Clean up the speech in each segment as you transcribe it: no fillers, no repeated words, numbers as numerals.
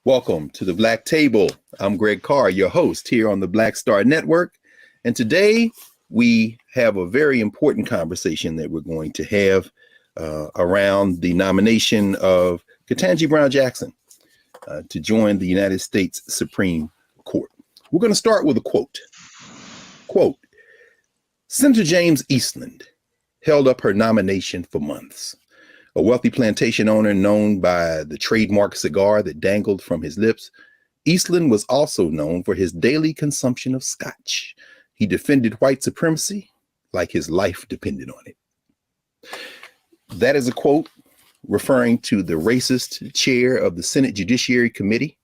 Welcome to the Black Table. I'm Greg Carr, your host here on the Black Star Network. And today we have a very important conversation that we're going to have around the nomination of Ketanji Brown Jackson to join the United States Supreme Court. We're going to start with a quote. Quote, Senator James Eastland held up her nomination for months. A wealthy plantation owner known by the trademark cigar that dangled from his lips, Eastland was also known for his daily consumption of scotch. He defended white supremacy like his life depended on it. That is a quote referring to the racist chair of the Senate Judiciary Committee,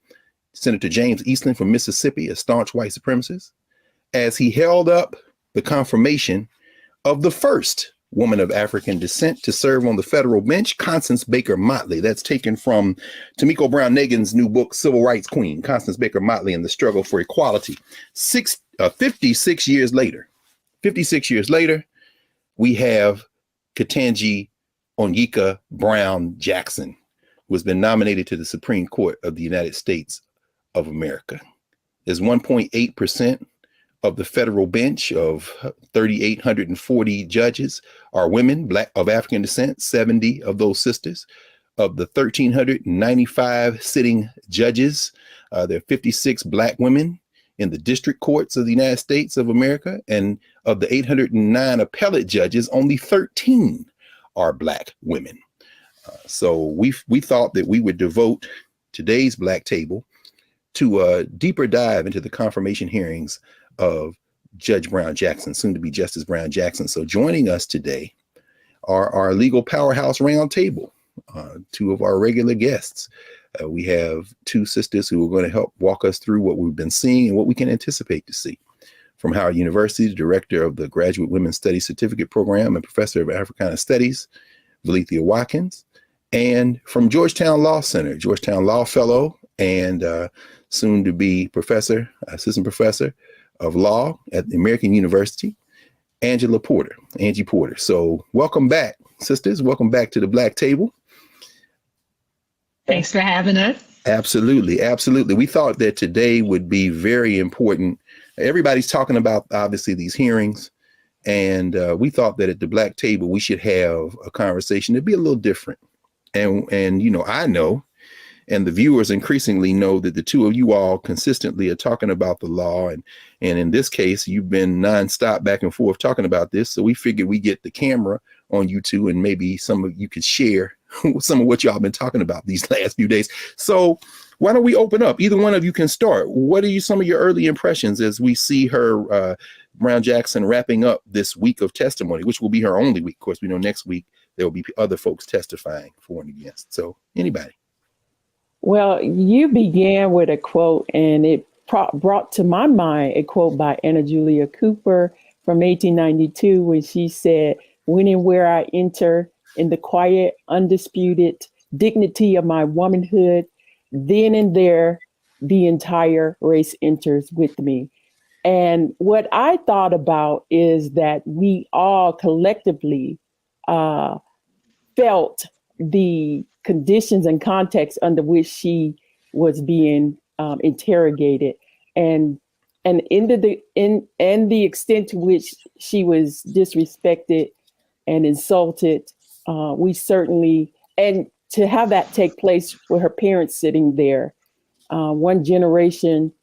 Senator James Eastland from Mississippi, a staunch white supremacist, as he held up the confirmation of the first woman of African descent to serve on the federal bench, Constance Baker Motley. That's taken from Tomiko Brown Nagin's new book, Civil Rights Queen, Constance Baker Motley and the Struggle for Equality. 56 years later, we have Ketanji Onyeka Brown Jackson, who has been nominated to the Supreme Court of the United States of America. There's 1.8% of the federal bench of 3,840 judges are women, Black of African descent, 70 of those sisters. Of the 1,395 sitting judges, there are 56 Black women in the district courts of the United States of America. And of the 809 appellate judges, only 13 are Black women. So we thought that we would devote today's Black Table to a deeper dive into the confirmation hearings of Judge Brown Jackson, soon to be Justice Brown Jackson. So joining us today are our legal powerhouse roundtable, two of our regular guests. We have two sisters who are going to help walk us through what we've been seeing and what we can anticipate to see. From Howard University, the director of the Graduate Women's Studies Certificate Program and professor of Africana Studies, Valethia Watkins, and from Georgetown Law Center, Georgetown Law Fellow and soon to be professor, assistant professor of law at the American University, Angie Porter. So welcome back, sisters. Welcome back to the Black Table. Thanks for having us. Absolutely. We thought that today would be very important. Everybody's talking about, obviously, these hearings. And we thought that at the Black Table, we should have a conversation that'd be a little different. And you know, I know, and the viewers increasingly know that the two of you all consistently are talking about the law. And in this case, you've been nonstop back and forth talking about this. So we figured we get the camera on you two and maybe some of you could share some of what y'all been talking about these last few days. So why don't we open up? Either one of you can start. What are some of your early impressions as we see her, Brown Jackson, wrapping up this week of testimony, which will be her only week? Of course, we know next week there will be other folks testifying for and against. So anybody? Well, you began with a quote, and it brought to my mind a quote by Anna Julia Cooper from 1892, when she said, "When and where I enter in the quiet, undisputed dignity of my womanhood, then and there the entire race enters with me." And what I thought about is that we all collectively felt the conditions and context under which she was being interrogated, and the extent to which she was disrespected and insulted. We certainly, and to have that take place with her parents sitting there, one generation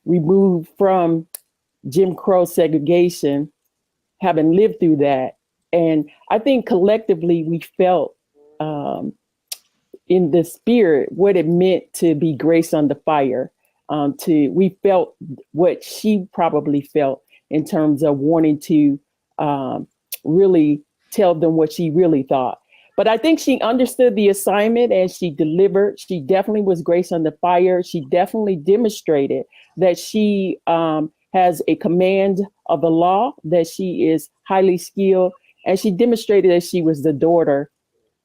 removed from Jim Crow segregation, having lived through that. And I think collectively we felt in the spirit what it meant to be grace under fire. We felt what she probably felt in terms of wanting to really tell them what she really thought. But I think she understood the assignment and she delivered. She definitely was grace under fire. She definitely demonstrated that she has a command of the law, that she is highly skilled, and she demonstrated that she was the daughter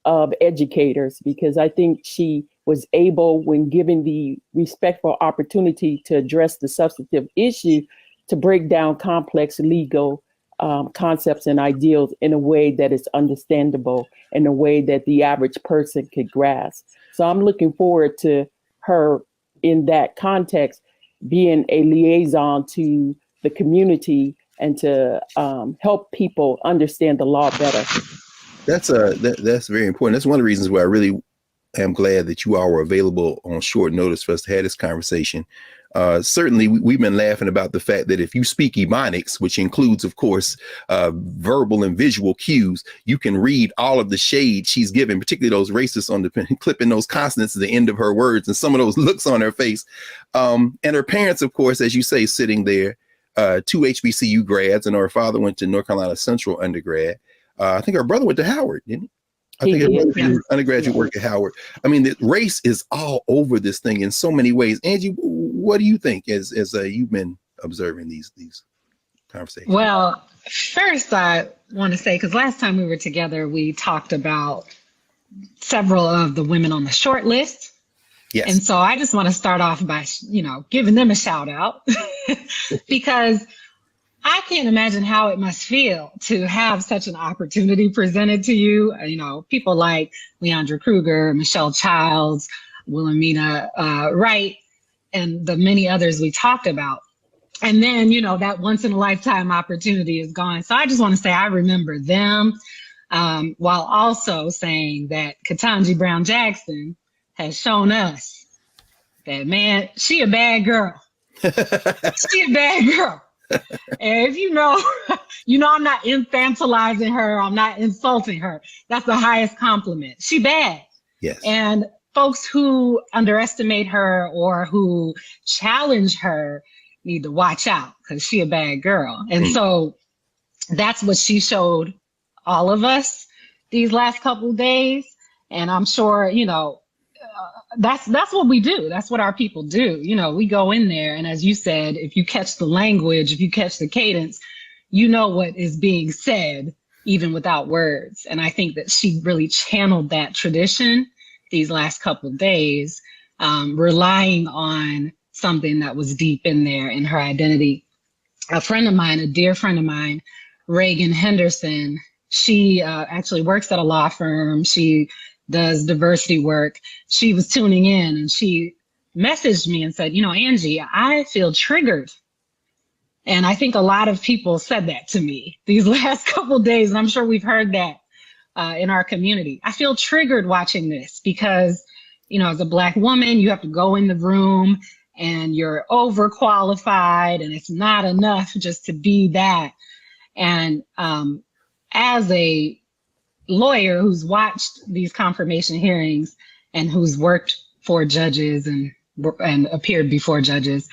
of educators, because I think she was able, when given the respectful opportunity to address the substantive issue, to break down complex legal concepts and ideals in a way that is understandable, in a way that the average person could grasp. So I'm looking forward to her in that context, being a liaison to the community and to help people understand the law better. That's very important. That's one of the reasons why I really am glad that you all were available on short notice for us to have this conversation. Certainly, we've been laughing about the fact that if you speak Ebonics, which includes, of course, verbal and visual cues, you can read all of the shade she's given, particularly those racists on the clipping those consonants at the end of her words and some of those looks on her face. And her parents, of course, as you say, sitting there, two HBCU grads, and her father went to North Carolina Central undergrad. I think her brother went to Howard, didn't he? I think it was undergraduate work at Howard. I mean, the race is all over this thing in so many ways. Angie, what do you think as you've been observing these conversations? Well, first I want to say, because last time we were together, we talked about several of the women on the short list. Yes. And so I just want to start off by, giving them a shout out because I can't imagine how it must feel to have such an opportunity presented to you. People like Leandra Kruger, Michelle Childs, Wilhelmina Wright, and the many others we talked about. And then, that once in a lifetime opportunity is gone. So I just want to say I remember them, while also saying that Ketanji Brown Jackson has shown us that, man, she a bad girl. She a bad girl. And if I'm not infantilizing her, I'm not insulting her. That's the highest compliment. She bad. Yes. And folks who underestimate her or who challenge her need to watch out because she a bad girl. And so that's what she showed all of us these last couple of days. And I'm sure, that's what we do. That's what our people do. We go in there, and as you said, if you catch the language, if you catch the cadence, you know what is being said, even without words. And I think that she really channeled that tradition these last couple of days, relying on something that was deep in there in her identity. A friend of mine, a dear friend of mine, Reagan Henderson, she actually works at a law firm. She does diversity work. She was tuning in and she messaged me and said, Angie, I feel triggered. And I think a lot of people said that to me these last couple of days. And I'm sure we've heard that in our community. I feel triggered watching this because, as a Black woman, you have to go in the room and you're overqualified and it's not enough just to be that. And as a lawyer who's watched these confirmation hearings and who's worked for judges and appeared before judges,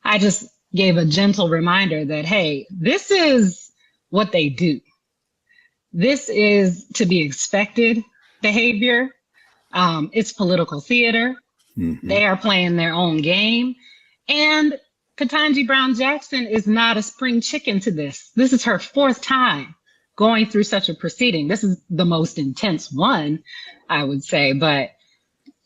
I just gave a gentle reminder that, hey, this is what they do. This is to be expected behavior. It's political theater. Mm-hmm. They are playing their own game. And Ketanji Brown Jackson is not a spring chicken to this. This is her fourth time going through such a proceeding. This is the most intense one, I would say, but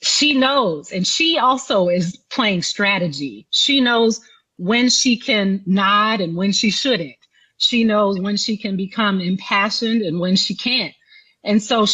she knows, and she also is playing strategy. She knows when she can nod and when she shouldn't. She knows when she can become impassioned and when she can't. And so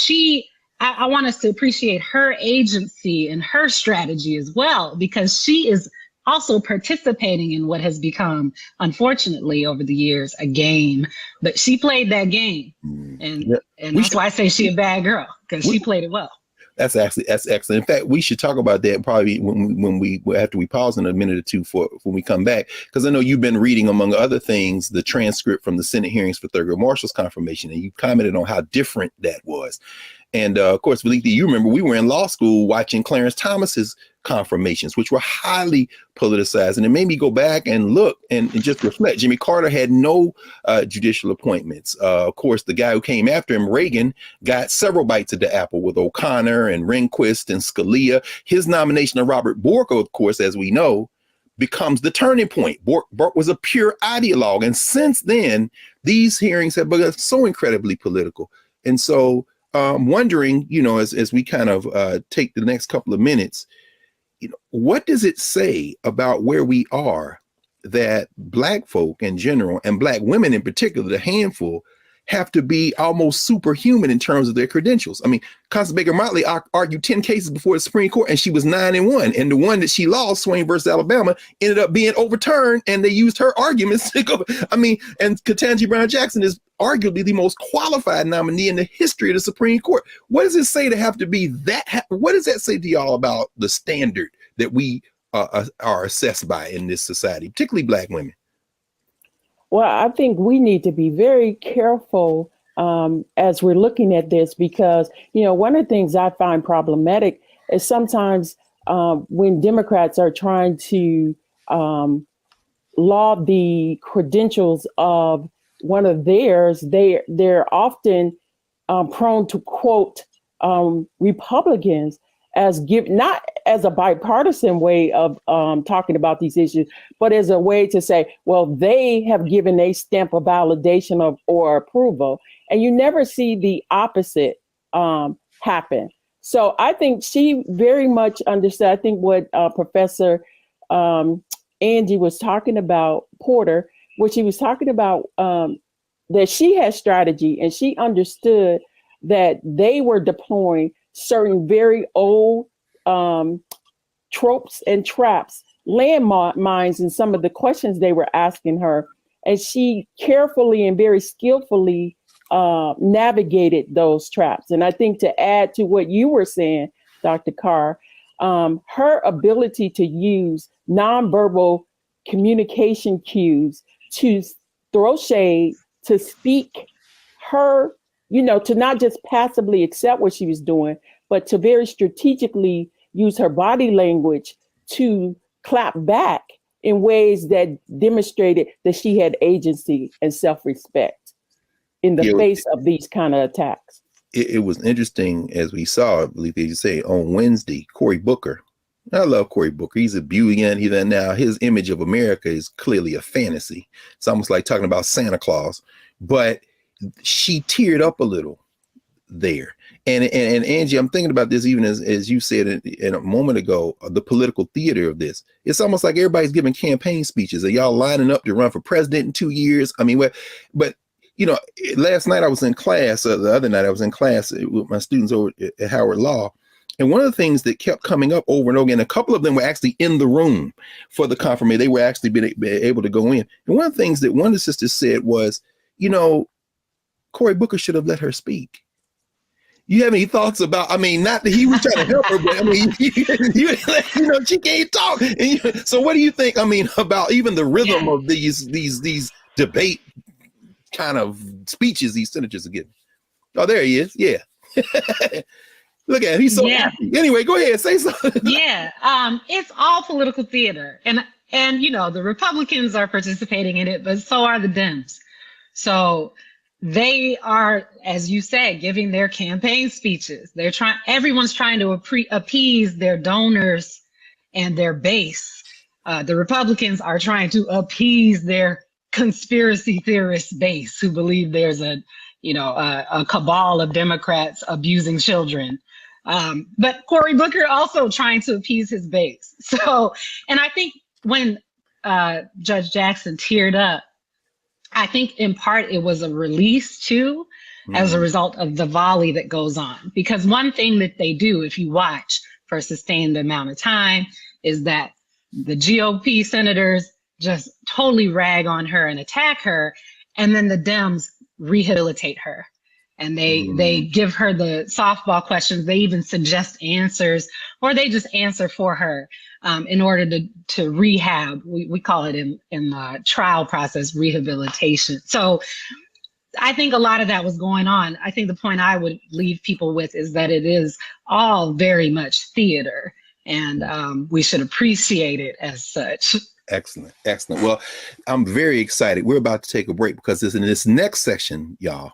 I want us to appreciate her agency and her strategy as well, because she is also participating in what has become, unfortunately, over the years, a game. But she played that game. And that's why I say she a bad girl, because she played it well. That's excellent. In fact, we should talk about that probably when we after we pause in a minute or two for when we come back, because I know you've been reading, among other things, the transcript from the Senate hearings for Thurgood Marshall's confirmation, and you commented on how different that was. And of course, Valika, you remember we were in law school watching Clarence Thomas's confirmations, which were highly politicized. And it made me go back and look and just reflect. Jimmy Carter had no judicial appointments. Of course, the guy who came after him, Reagan, got several bites at the apple with O'Connor and Rehnquist and Scalia. His nomination of Robert Bork, of course, as we know, becomes the turning point. Bork was a pure ideologue. And since then, these hearings have become so incredibly political. And so I'm wondering, as we kind of take the next couple of minutes, what does it say about where we are that Black folk in general and Black women in particular, the handful, have to be almost superhuman in terms of their credentials. I mean, Constance Baker Motley argued 10 cases before the Supreme Court, and she was 9-1. And the one that she lost, Swain versus Alabama, ended up being overturned, and they used her arguments to go. I mean, and Ketanji Brown Jackson is arguably the most qualified nominee in the history of the Supreme Court. What does it say to have to be that? What does that say to y'all about the standard that we are assessed by in this society, particularly Black women? Well, I think we need to be very careful as we're looking at this, because, one of the things I find problematic is sometimes when Democrats are trying to laud the credentials of one of theirs, they're often prone to quote Republicans as not as a bipartisan way of talking about these issues, but as a way to say, well, they have given a stamp of validation or approval, and you never see the opposite happen. So I think she very much understood. I think what Professor Angie was talking about, Porter, what she was talking about, that she had strategy, and she understood that they were deploying certain very old tropes and traps, landmines in some of the questions they were asking her. And she carefully and very skillfully navigated those traps. And I think to add to what you were saying, Dr. Carr, her ability to use nonverbal communication cues to throw shade, to speak her, to not just passively accept what she was doing, but to very strategically use her body language to clap back in ways that demonstrated that she had agency and self-respect in the face of these kind of attacks. It was interesting, as we saw, I believe you say, on Wednesday, Cory Booker. I love Cory Booker. He's a beauty, now his image of America is clearly a fantasy. It's almost like talking about Santa Claus. But she teared up a little there. And Angie, I'm thinking about this even as you said in a moment ago, the political theater of this. It's almost like everybody's giving campaign speeches. Are y'all lining up to run for president in 2 years? I mean, but last night I was in class, the other night I was in class with my students over at Howard Law. And one of the things that kept coming up over and over again, a couple of them were actually in the room for the confirmation. They were actually been able to go in. And one of the things that one of the sisters said was, Cory Booker should have let her speak. You have any thoughts about, not that he was trying to help her, but she can't talk. And so what do you think, about even the rhythm of these debate kind of speeches these senators are giving? Oh, there he is. Yeah. Look at him. He's so happy. Anyway, go ahead. Say something. Yeah. It's all political theater. And the Republicans are participating in it, but so are the Dems. So they are, as you said, giving their campaign speeches. Everyone's trying to appease their donors and their base. The Republicans are trying to appease their conspiracy theorist base who believe there's a cabal of Democrats abusing children. But Cory Booker also trying to appease his base. So, and I think when Judge Jackson teared up, I think in part it was a release too, as a result of the volley that goes on. Because one thing that they do, if you watch for a sustained amount of time, is that the GOP senators just totally rag on her and attack her, and then the Dems rehabilitate her. And they give her the softball questions. They even suggest answers, or they just answer for her in order to rehab. We call it in the trial process rehabilitation. So I think a lot of that was going on. I think the point I would leave people with is that it is all very much theater, and we should appreciate it as such. Excellent. Well, I'm very excited. We're about to take a break because in this next section, y'all,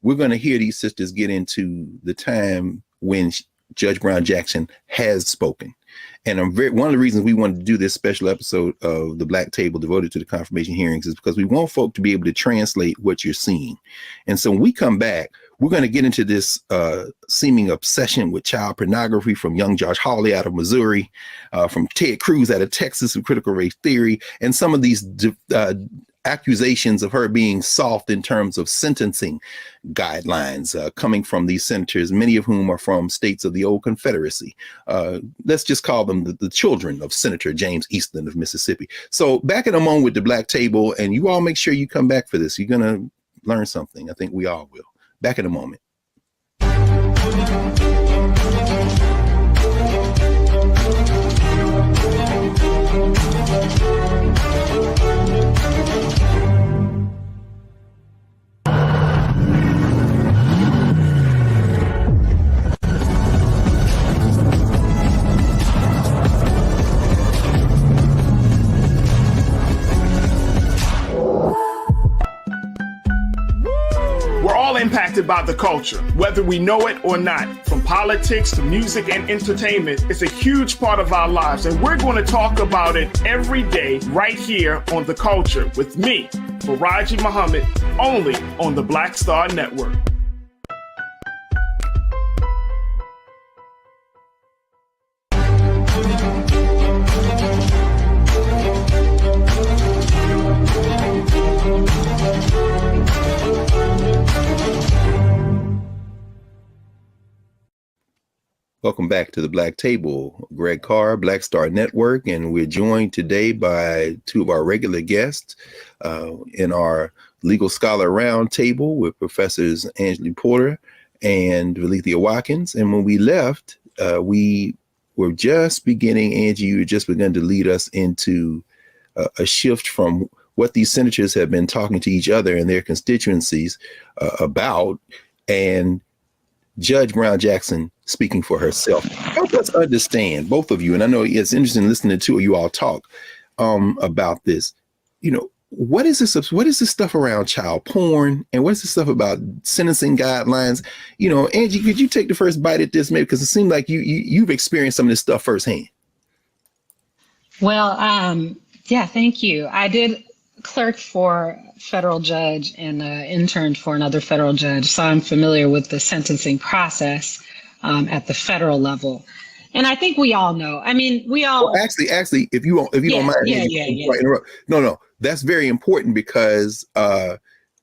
we're going to hear these sisters get into the time when Judge Brown Jackson has spoken. And one of the reasons we wanted to do this special episode of the Black Table devoted to the confirmation hearings is because we want folk to be able to translate what you're seeing. And so when we come back, we're going to get into this seeming obsession with child pornography from young Josh Hawley out of Missouri, from Ted Cruz out of Texas with critical race theory, and some of these accusations of her being soft in terms of sentencing guidelines coming from these senators, many of whom are from states of the old Confederacy. Let's just call them the children of Senator James Eastland of Mississippi. So back in a moment with the Black Table, and you all make sure you come back for this. You're going to learn something. I think we all will. Back in a moment. We're all impacted by the culture, whether we know it or not. From politics to music and entertainment, it's a huge part of our lives, and we're going to talk about it every day right here on The Culture with me, Faraji Muhammad, only on the Black Star Network. Welcome back to the Black Table. Greg Carr, Black Star Network, and we're joined today by two of our regular guests in our Legal Scholar Roundtable with Professors Angela Porter and Valethia Watkins. And when we left, we were just beginning, Angie, you had just begun to lead us into a shift from what these senators have been talking to each other and their constituencies about, and Judge Brown Jackson speaking for herself. Help us understand, both of you, and I know it's interesting listening to you all talk about this. You know, what is this stuff around child porn, and what's the stuff about sentencing guidelines? You know, Angie, could you take the first bite at this, maybe, because it seemed like you've experienced some of this stuff firsthand. Well, yeah, thank you. I did clerk for a federal judge and interned for another federal judge, so I'm familiar with the sentencing process at the federal level. And I think we all know. I mean, we all actually, if you don't mind, right, interrupt. No, that's very important, because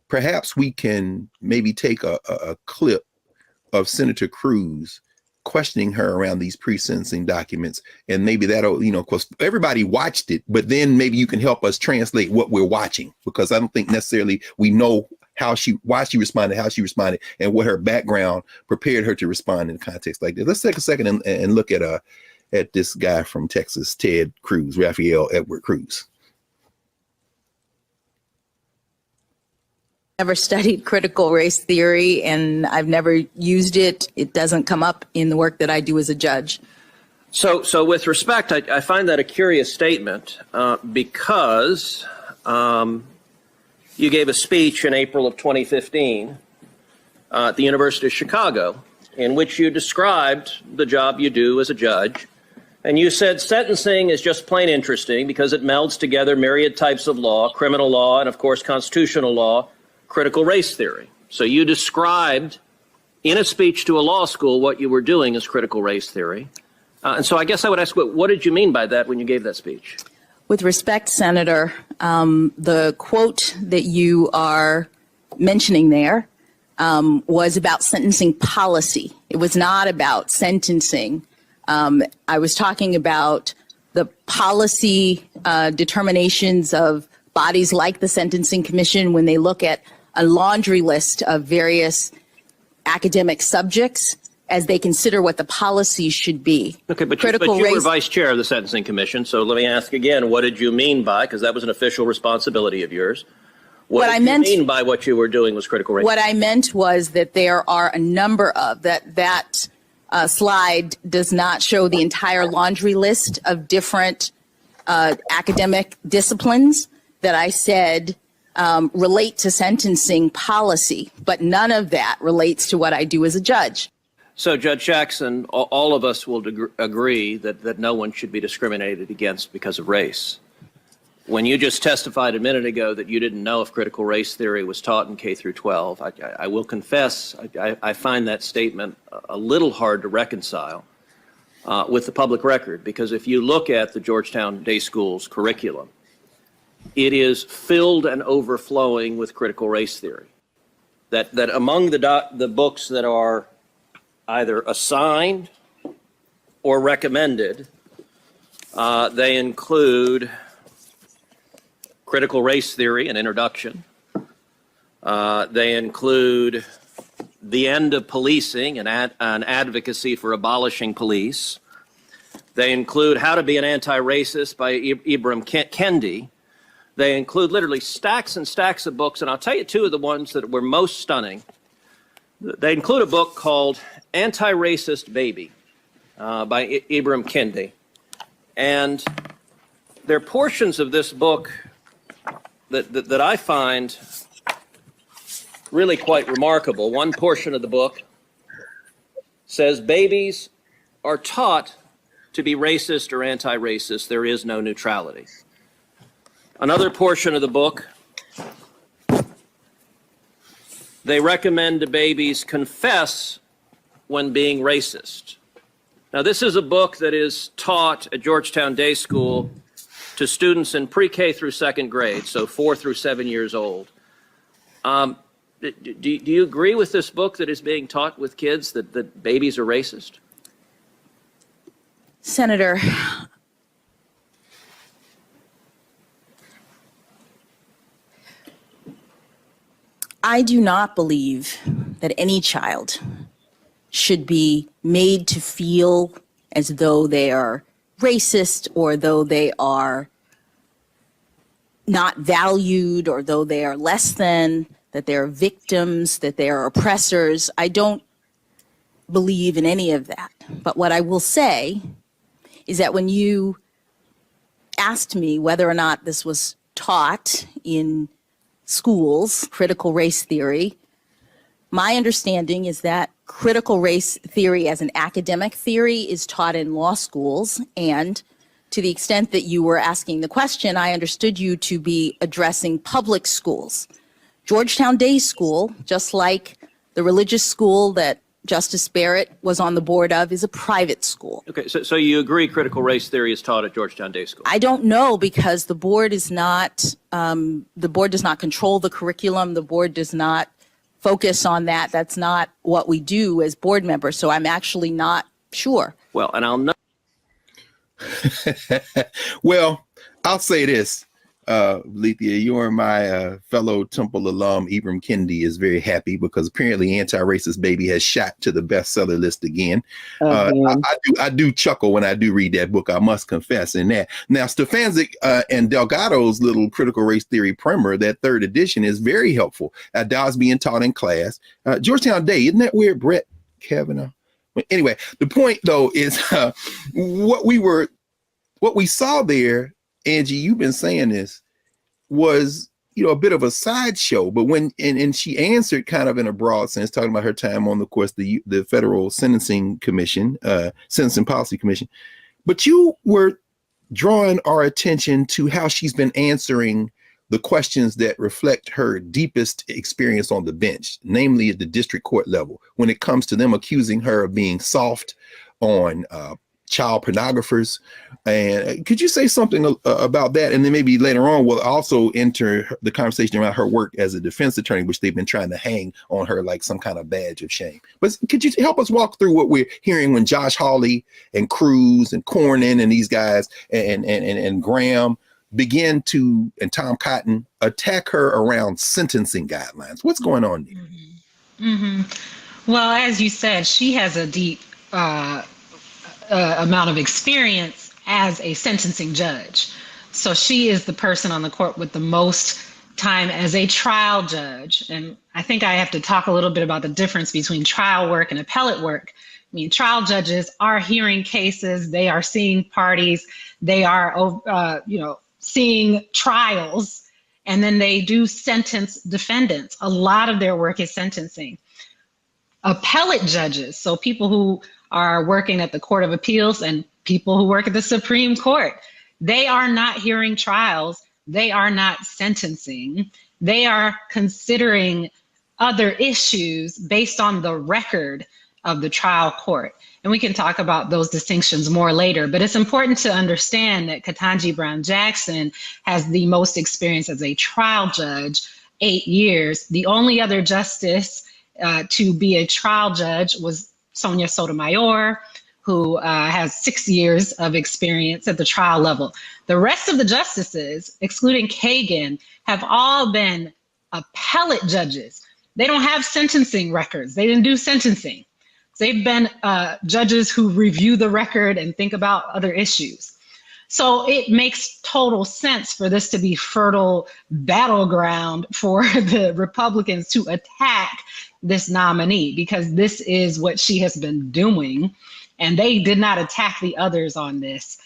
perhaps we can maybe take a clip of Senator Cruz questioning her around these pre-sentencing documents, and maybe that'll, you know, because everybody watched it, but then maybe you can help us translate what we're watching, because I don't think necessarily we know why she responded, how she responded, and what her background prepared her to respond in a context like this. Let's take a second and look at this guy from Texas, Ted Cruz, Raphael Edward Cruz. Never studied critical race theory, and I've never used it. It doesn't come up in the work that I do as a judge. So with respect, I find that a curious statement because you gave a speech in April of 2015 at the University of Chicago in which you described the job you do as a judge. And you said sentencing is just plain interesting because it melds together myriad types of law, criminal law, and of course, constitutional law, critical race theory. So you described in a speech to a law school what you were doing as critical race theory. And so I guess I would ask, what did you mean by that when you gave that speech? With respect, Senator, the quote that you are mentioning there was about sentencing policy. It was not about sentencing. I was talking about the policy determinations of bodies like the Sentencing Commission when they look at a laundry list of various academic subjects as they consider what the policies should be. Okay, but you were vice chair of the Sentencing Commission, so let me ask again, what did you mean by, because that was an official responsibility of yours, what did you mean by what you were doing was critical race? What I meant was that there are a number of, that slide does not show the entire laundry list of different academic disciplines that I said relate to sentencing policy, but none of that relates to what I do as a judge. So, Judge Jackson, all of us will agree that no one should be discriminated against because of race. When you just testified a minute ago that you didn't know if critical race theory was taught in K through 12, I will confess I find that statement a little hard to reconcile with the public record, because if you look at the Georgetown Day School's curriculum, it is filled and overflowing with critical race theory. That among the books that are either assigned or recommended, they include Critical Race Theory, an introduction. They include The End of Policing, an advocacy for abolishing police. They include How to Be an Anti-Racist by Ibram Kendi. They include literally stacks and stacks of books, and I'll tell you two of the ones that were most stunning. They include a book called Anti-Racist Baby by Ibram Kendi. And there are portions of this book that I find really quite remarkable. One portion of the book says babies are taught to be racist or anti-racist. There is no neutrality. Another portion of the book, they recommend to babies confess when being racist. Now, this is a book that is taught at Georgetown Day School to students in pre-K through second grade, so 4 through 7 years old. Do you agree with this book that is being taught with kids that babies are racist? Senator, I do not believe that any child should be made to feel as though they are racist or though they are not valued or though they are less than, that they are victims, that they are oppressors. I don't believe in any of that. But what I will say is that when you asked me whether or not this was taught in schools, critical race theory, my understanding is that critical race theory as an academic theory is taught in law schools. And to the extent that you were asking the question, I understood you to be addressing public schools. Georgetown Day School, just like the religious school that Justice Barrett was on the board of, is a private school. Okay, so you agree critical race theory is taught at Georgetown Day School? I don't know, because the board is not, the board does not control the curriculum. The board does not focus on that. That's not what we do as board members. So I'm actually not sure. Well, and I'll know. Well, I'll say this. Lethea, you and my fellow Temple alum, Ibram Kendi, is very happy because apparently Anti-Racist Baby has shot to the bestseller list again. I do chuckle when I do read that book, I must confess in that. Now, Stefanczyk and Delgado's little critical race theory primer, that third edition, is very helpful. That was being taught in class. Georgetown Day, isn't that weird, Brett Kavanaugh? But anyway, the point, though, is what we saw there, Angie, you've been saying this, was, a bit of a sideshow. But when and she answered kind of in a broad sense, talking about her time on, of course, the Federal Sentencing Commission, Sentencing Policy Commission. But you were drawing our attention to how she's been answering the questions that reflect her deepest experience on the bench, namely at the district court level, when it comes to them accusing her of being soft on child pornographers. And could you say something about that? And then maybe later on we'll also enter the conversation around her work as a defense attorney, which they've been trying to hang on her like some kind of badge of shame. But could you help us walk through what we're hearing when Josh Hawley and Cruz and Cornyn and these guys and Graham begin to, and Tom Cotton, attack her around sentencing guidelines? What's going on there? Well, as you said, she has a deep amount of experience as a sentencing judge. So she is the person on the court with the most time as a trial judge. And I think I have to talk a little bit about the difference between trial work and appellate work. I mean, trial judges are hearing cases, they are seeing parties, they are, seeing trials, and then they do sentence defendants. A lot of their work is sentencing. Appellate judges, so people who are working at the Court of Appeals and people who work at the Supreme Court, they are not hearing trials. They are not sentencing. They are considering other issues based on the record of the trial court. And we can talk about those distinctions more later, but it's important to understand that Ketanji Brown Jackson has the most experience as a trial judge, 8 years. The only other justice to be a trial judge was Sonia Sotomayor, who has 6 years of experience at the trial level. The rest of the justices, excluding Kagan, have all been appellate judges. They don't have sentencing records. They didn't do sentencing. They've been judges who review the record and think about other issues. So it makes total sense for this to be fertile battleground for the Republicans to attack this nominee, because this is what she has been doing. And they did not attack the others on this,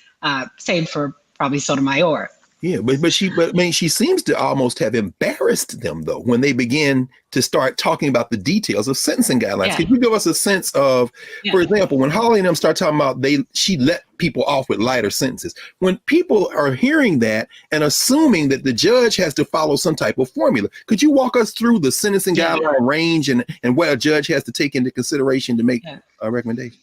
save for probably Sotomayor. Yeah, but she seems to almost have embarrassed them, though, when they begin to start talking about the details of sentencing guidelines. Yeah. Could you give us a sense of, for example, when Holly and them start talking about she let people off with lighter sentences, when people are hearing that and assuming that the judge has to follow some type of formula, could you walk us through the sentencing guideline range and what a judge has to take into consideration to make a recommendation?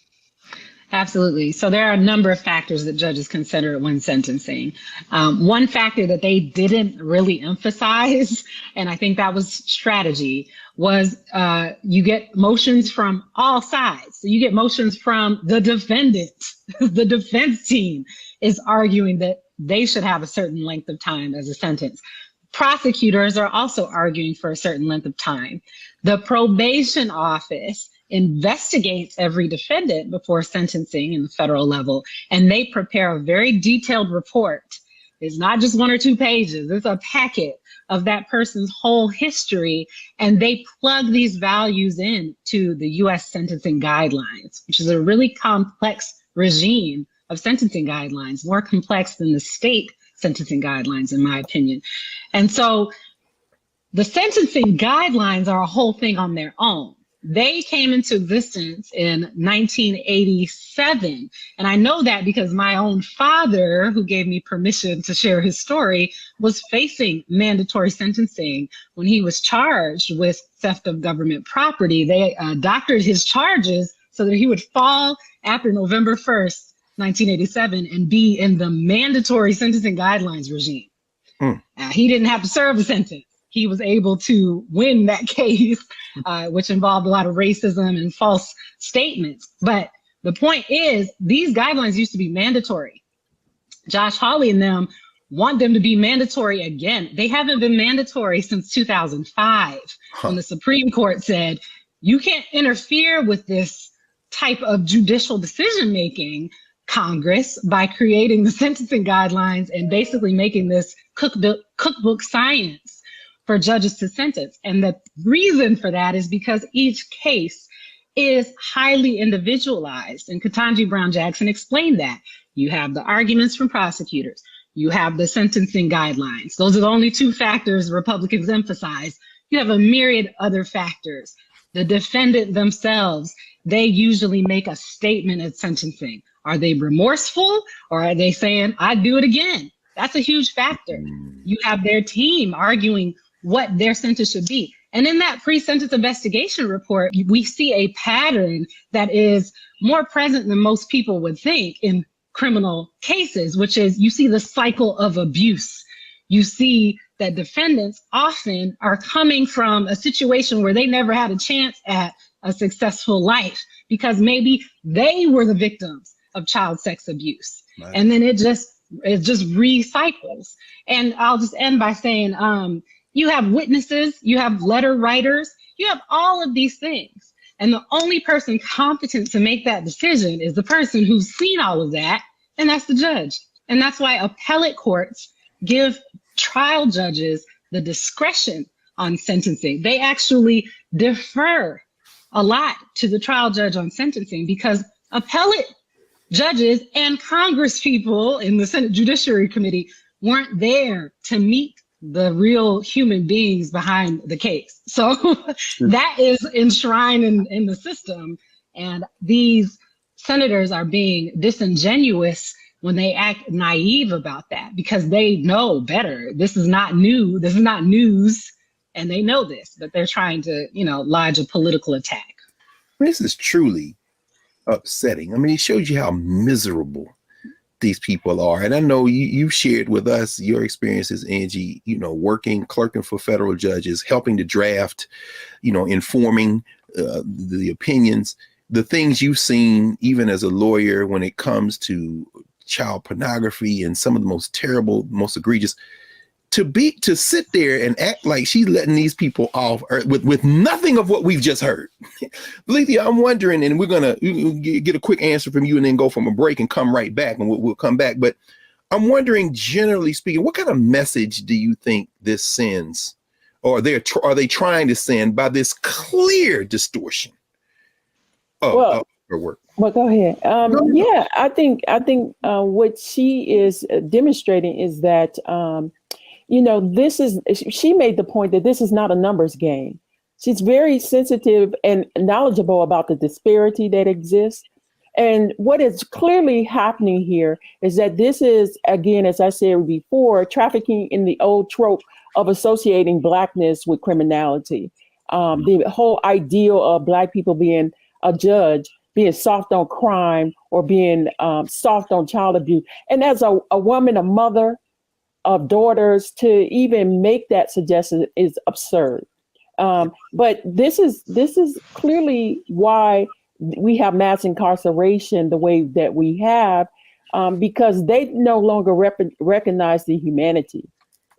Absolutely. So there are a number of factors that judges consider when sentencing. One factor that they didn't really emphasize, and I think that was strategy, was you get motions from all sides. So you get motions from the defendant. The defense team is arguing that they should have a certain length of time as a sentence. Prosecutors are also arguing for a certain length of time. The probation office investigates every defendant before sentencing in the federal level, and they prepare a very detailed report. It's not just 1 or 2 pages, it's a packet of that person's whole history, and they plug these values in to the US sentencing guidelines, which is a really complex regime of sentencing guidelines, more complex than the state sentencing guidelines, in my opinion. And so the sentencing guidelines are a whole thing on their own. They came into existence in 1987. And I know that because my own father, who gave me permission to share his story, was facing mandatory sentencing when he was charged with theft of government property. They doctored his charges so that he would fall after November 1st, 1987, and be in the mandatory sentencing guidelines regime. He didn't have to serve a sentence. He was able to win that case, which involved a lot of racism and false statements. But the point is, these guidelines used to be mandatory. Josh Hawley and them want them to be mandatory again. They haven't been mandatory since 2005, when the Supreme Court said, you can't interfere with this type of judicial decision-making, Congress, by creating the sentencing guidelines and basically making this cookbook science for judges to sentence. And the reason for that is because each case is highly individualized. And Ketanji Brown Jackson explained that. You have the arguments from prosecutors. You have the sentencing guidelines. Those are the only 2 factors Republicans emphasize. You have a myriad other factors. The defendant themselves, they usually make a statement at sentencing. Are they remorseful, or are they saying, I'd do it again? That's a huge factor. You have their team arguing what their sentence should be. And in that pre-sentence investigation report, we see a pattern that is more present than most people would think in criminal cases, which is you see the cycle of abuse. You see that defendants often are coming from a situation where they never had a chance at a successful life because maybe they were the victims of child sex abuse. Right. And then it just recycles. And I'll just end by saying, you have witnesses, you have letter writers, you have all of these things. And the only person competent to make that decision is the person who's seen all of that, and that's the judge. And that's why appellate courts give trial judges the discretion on sentencing. They actually defer a lot to the trial judge on sentencing because appellate judges and Congress people in the Senate Judiciary Committee weren't there to meet the real human beings behind the case. So that is enshrined in the system. And these senators are being disingenuous when they act naive about that because they know better. This is not new. This is not news. And they know this, but they're trying to, lodge a political attack. This is truly upsetting. I mean, it shows you how miserable these people are. And I know you've shared with us your experiences, Angie, working, clerking for federal judges, helping to draft, informing the opinions, the things you've seen, even as a lawyer, when it comes to child pornography and some of the most terrible, most egregious, to sit there and act like she's letting these people off with nothing of what we've just heard. Lethea, I'm wondering, and we're going to get a quick answer from you and then go from a break and come right back, and we'll come back. But I'm wondering, generally speaking, what kind of message do you think this sends, or are they trying to send by this clear distortion of her work? Well, go ahead. Yeah, I think what she is demonstrating is that, she made the point that this is not a numbers game. She's very sensitive and knowledgeable about the disparity that exists. And what is clearly happening here is that this is, again, as I said before, trafficking in the old trope of associating Blackness with criminality. The whole ideal of Black people being a judge, being soft on crime, or being soft on child abuse. And as a woman, a mother of daughters, to even make that suggestion is absurd. But this is clearly why we have mass incarceration the way that we have, because they no longer recognize the humanity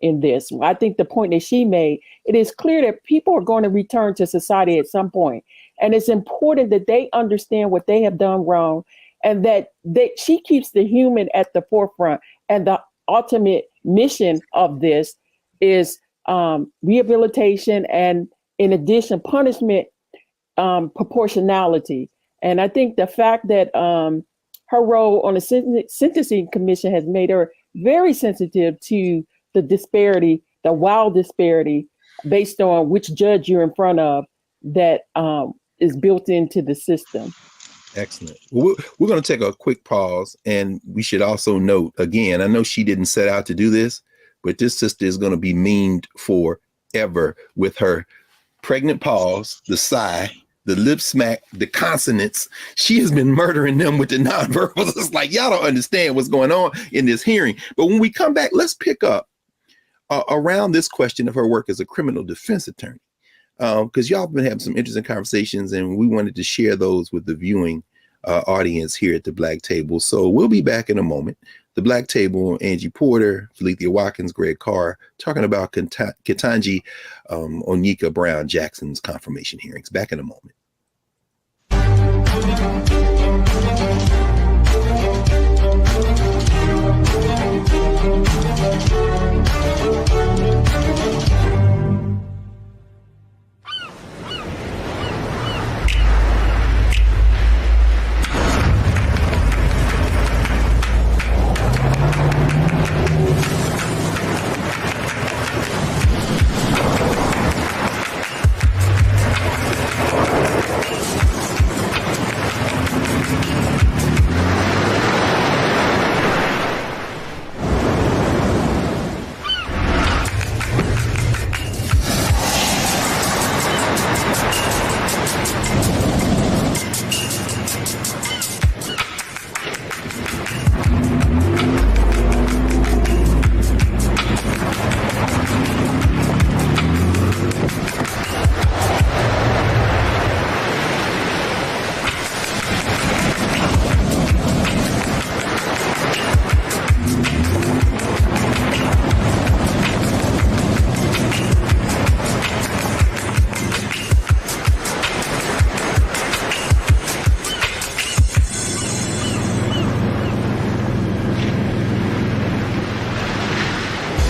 in this. I think the point that she made, it is clear that people are going to return to society at some point. And it's important that they understand what they have done wrong, and that she keeps the human at the forefront. And the ultimate mission of this is rehabilitation, and in addition, punishment proportionality. And I think the fact that her role on the Sentencing Commission has made her very sensitive to the disparity, the wild disparity based on which judge you're in front of, that is built into the system. Excellent. Well, we're going to take a quick pause, and we should also note, again, I know she didn't set out to do this, but this sister is going to be memed forever with her pregnant pause, the sigh, the lip smack, the consonants. She has been murdering them with the nonverbals. It's like, y'all don't understand what's going on in this hearing. But when we come back, let's pick up around this question of her work as a criminal defense attorney. Because y'all have been having some interesting conversations, and we wanted to share those with the viewing audience here at the Black Table. So we'll be back in a moment. The Black Table, Angie Porter, Lethea Watkins, Greg Carr, talking about Ketanji Onyeka Brown Jackson's confirmation hearings. Back in a moment.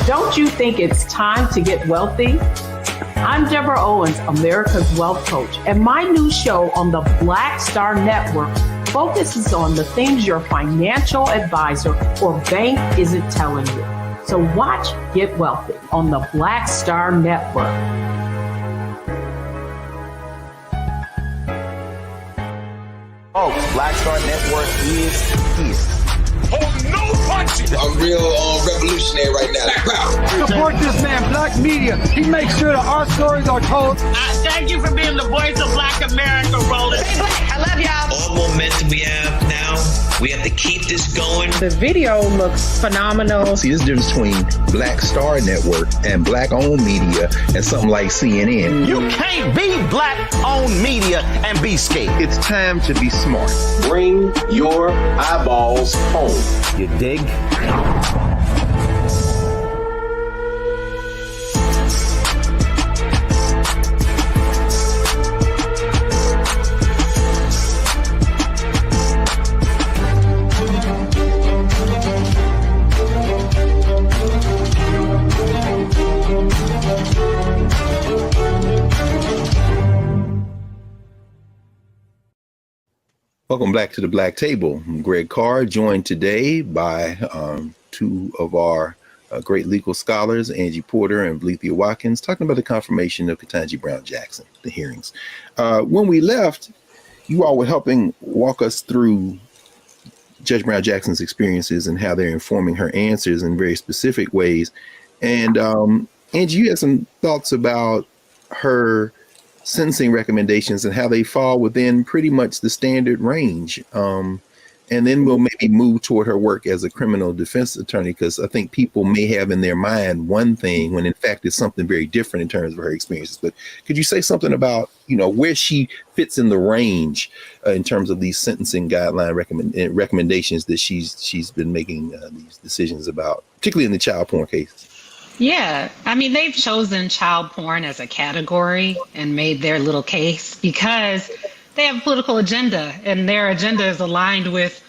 Don't you think it's time to get wealthy? I'm Deborah Owens, America's Wealth Coach, and my new show on the Black Star Network focuses on the things your financial advisor or bank isn't telling you. So watch Get Wealthy on the Black Star Network. Folks, Black Star Network is peace. Oh, no! punch it. I'm real revolutionary right now. Support this man, Black Media. He makes sure that our stories are told. Thank you for being the voice of Black America, Roland. Stay black. I love y'all. All momentum we have now, we have to keep this going. The video looks phenomenal. See, there's a difference between Black Star Network and Black-owned media and something like CNN. You can't be Black-owned media and be scared. It's time to be smart. Bring your eyeballs home. You dig? Welcome back to the Black Table. I'm Greg Carr, joined today by two of our great legal scholars, Angie Porter and Valencia Watkins, talking about the confirmation of Ketanji Brown Jackson, the hearings. When we left, you all were helping walk us through Judge Brown Jackson's experiences and how they're informing her answers in very specific ways. And Angie, you had some thoughts about her sentencing recommendations and how they fall within pretty much the standard range. And then we'll maybe move toward her work as a criminal defense attorney, because I think people may have in their mind one thing when in fact it's something very different in terms of her experiences. But could you say something about, where she fits in the range in terms of these sentencing guideline recommendations that she's been making these decisions about, particularly in the child porn case? Yeah, I mean, they've chosen child porn as a category and made their little case because they have a political agenda, and their agenda is aligned with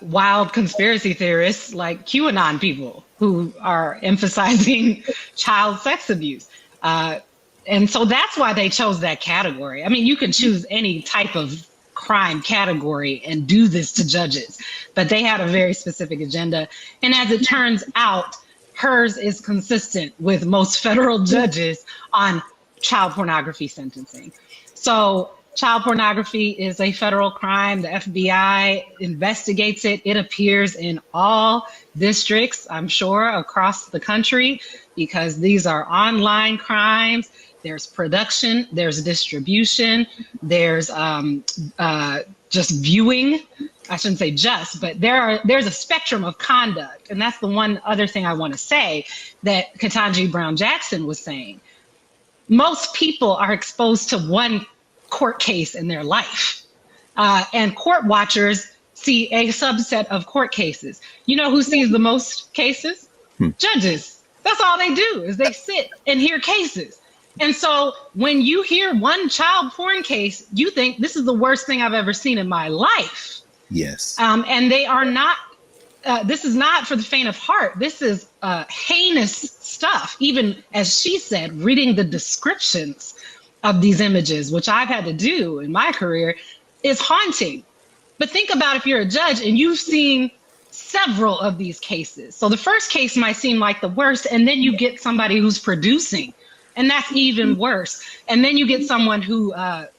wild conspiracy theorists like QAnon people who are emphasizing child sex abuse. And so that's why they chose that category. I mean, you can choose any type of crime category and do this to judges, but they had a very specific agenda. And as it turns out, hers is consistent with most federal judges on child pornography sentencing. So child pornography is a federal crime. The FBI investigates it. It appears in all districts, I'm sure, across the country, because these are online crimes. There's production, there's distribution, there's just viewing. I shouldn't say just, but there's a spectrum of conduct. And that's the one other thing I want to say that Ketanji Brown Jackson was saying. Most people are exposed to one court case in their life. And court watchers see a subset of court cases. You know who sees the most cases? Judges. That's all they do, is they sit and hear cases. And so when you hear one child porn case, you think this is the worst thing I've ever seen in my life. Yes. And they are not, this is not for the faint of heart. This is heinous stuff. Even as she said, reading the descriptions of these images, which I've had to do in my career, is haunting. But think about if you're a judge and you've seen several of these cases. So the first case might seem like the worst, and then you get somebody who's producing, and that's even worse. And then you get someone who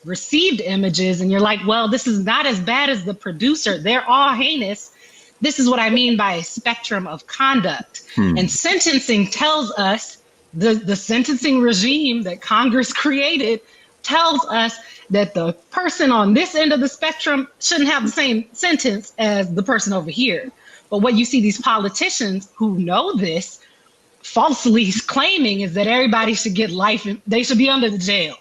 received images and you're like, well, this is not as bad as the producer. They're all heinous. This is what I mean by a spectrum of conduct. And sentencing tells us, the sentencing regime that Congress created tells us that the person on this end of the spectrum shouldn't have the same sentence as the person over here. But what you see these politicians who know this falsely claiming is that everybody should get life, they should be under the jail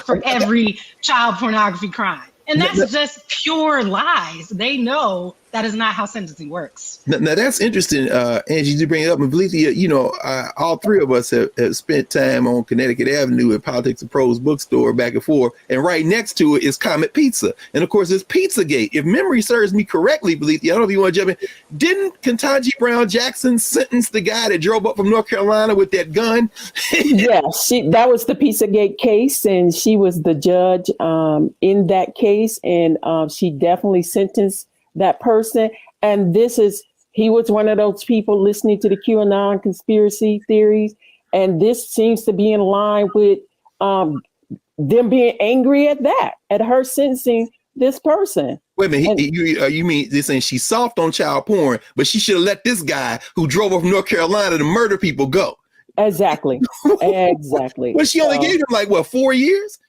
for every child pornography crime. And that's just pure lies. They know that is not how sentencing works. Now that's interesting, Angie, you bring it up. And Valencia, all three of us have spent time on Connecticut Avenue at Politics and Prose bookstore back and forth. And right next to it is Comet Pizza. And of course, it's Pizzagate. If memory serves me correctly, Valencia, I don't know if you want to jump in. Didn't Ketanji Brown Jackson sentence the guy that drove up from North Carolina with that gun? Yeah, that was the Pizzagate case, and she was the judge in that case. And she definitely sentenced that person. And he was one of those people listening to the QAnon conspiracy theories. And this seems to be in line with them being angry at her sentencing this person. Wait a minute, you mean they're saying she's soft on child porn, but she should have let this guy who drove her from North Carolina to murder people go. Exactly. Exactly. Well, she only gave him like, what, 4 years?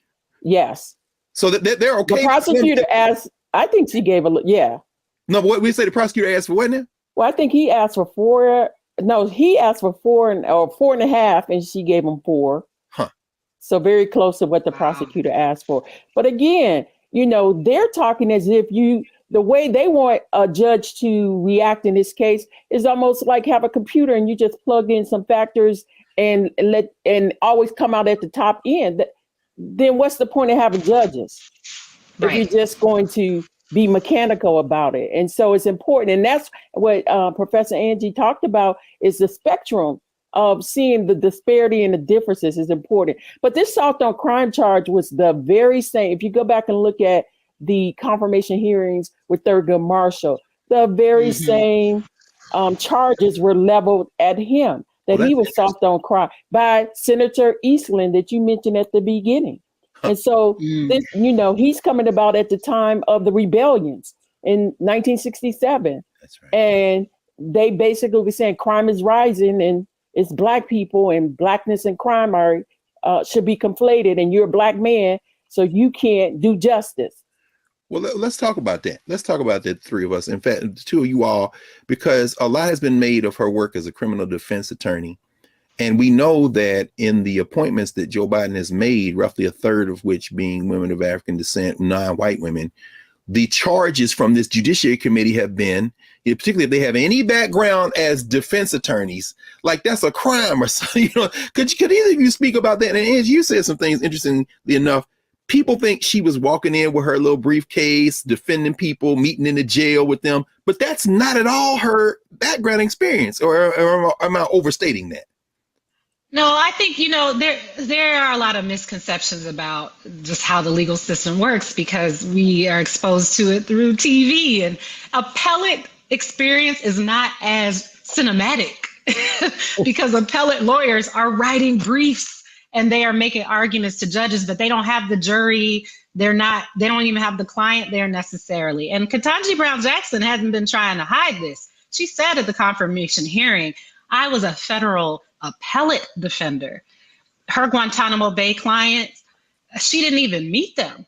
Yes. So that they're okay. The prosecutor asked, I think she gave yeah. No, what we say the prosecutor asked for what now? Well, I think he asked for 4. No, he asked for 4 or 4.5, and she gave him 4. Huh. So very close to what the prosecutor asked for. But again, they're talking as if the way they want a judge to react in this case is almost like have a computer and you just plug in some factors and always come out at the top end. Then what's the point of having judges if you're just going to be mechanical about it? And so it's important. And that's what Professor Angie talked about, is the spectrum of seeing the disparity and the differences is important. But this soft on crime charge was the very same. If you go back and look at the confirmation hearings with Thurgood Marshall, the very same charges were leveled at him, that he was soft on crime, by Senator Eastland that you mentioned at the beginning. And so, he's coming about at the time of the rebellions in 1967. That's right. And they basically were saying crime is rising and it's Black people, and blackness and crime should be conflated, and you're a Black man, so you can't do justice. Well, let's talk about that. Let's talk about that, three of us. In fact, the two of you all, because a lot has been made of her work as a criminal defense attorney. And we know that in the appointments that Joe Biden has made, roughly a third of which being women of African descent, non-white women, the charges from this Judiciary Committee have been, particularly if they have any background as defense attorneys, like that's a crime or something. Could either of you speak about that? And Angie, you said some things, interestingly enough. People think she was walking in with her little briefcase, defending people, meeting in the jail with them, but that's not at all her background experience. Or am I overstating that? No, I think, there are a lot of misconceptions about just how the legal system works, because we are exposed to it through TV, and appellate experience is not as cinematic because appellate lawyers are writing briefs and they are making arguments to judges, but they don't have the jury. They don't even have the client there necessarily. And Ketanji Brown Jackson hasn't been trying to hide this. She said at the confirmation hearing, I was a federal appellate defender. Her Guantanamo Bay clients, she didn't even meet them.